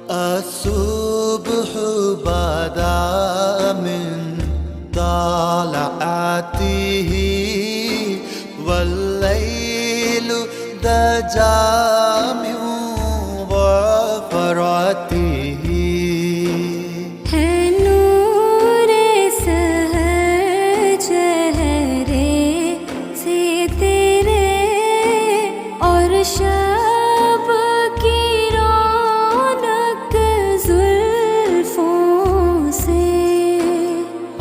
الصبح بدا من طلعته والليل دجا من غفرته ہے نور سحر چہرے سے تیرے اور شب کی رونق زلفوں سے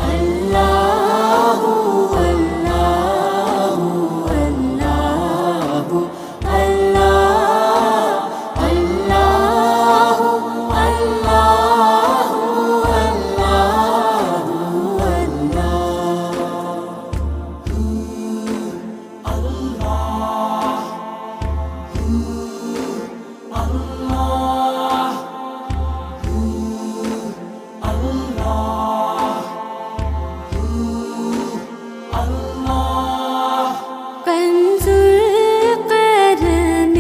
اللہ اللہ اللہ اللہ اللہ کنز القرن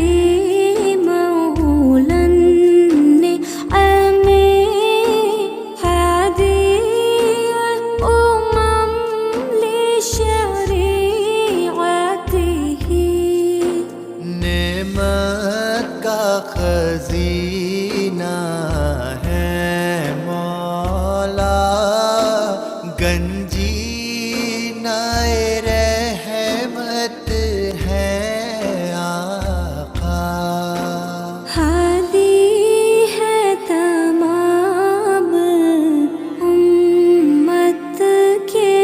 مولا نعم هادي الأمم لشريعته نعمت کا خزینہ ہے مولا گنجینہ رحمت ہے آقا ہادی ہے تمام امت کے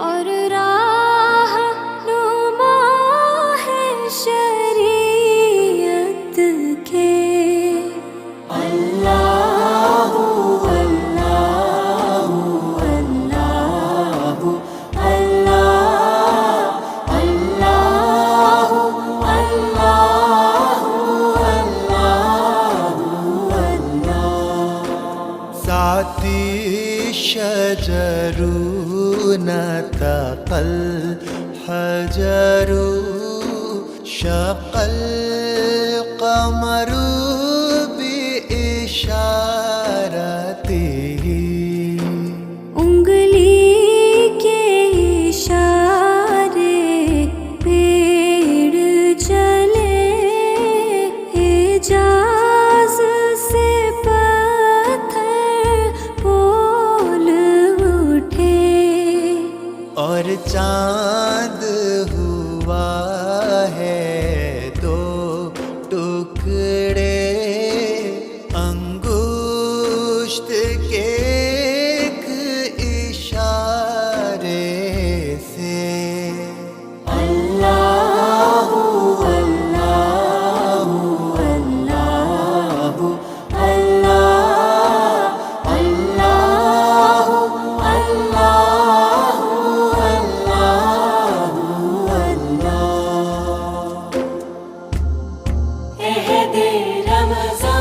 اور راہ نما ہے شریعت کے اللہ اللہ اللہ اللہ ساتی شجر نطق الحجر شق القمر بإشارته انگلی کے اشارے پیڑ چلے اعجاز سے پتھر بول اٹھے اور چاند ہوا ہے دو ٹکڑے انگشت کے ایک اشارے سے اللہ اللہ اللہ اللہ اللہ اللہ اہد رمضان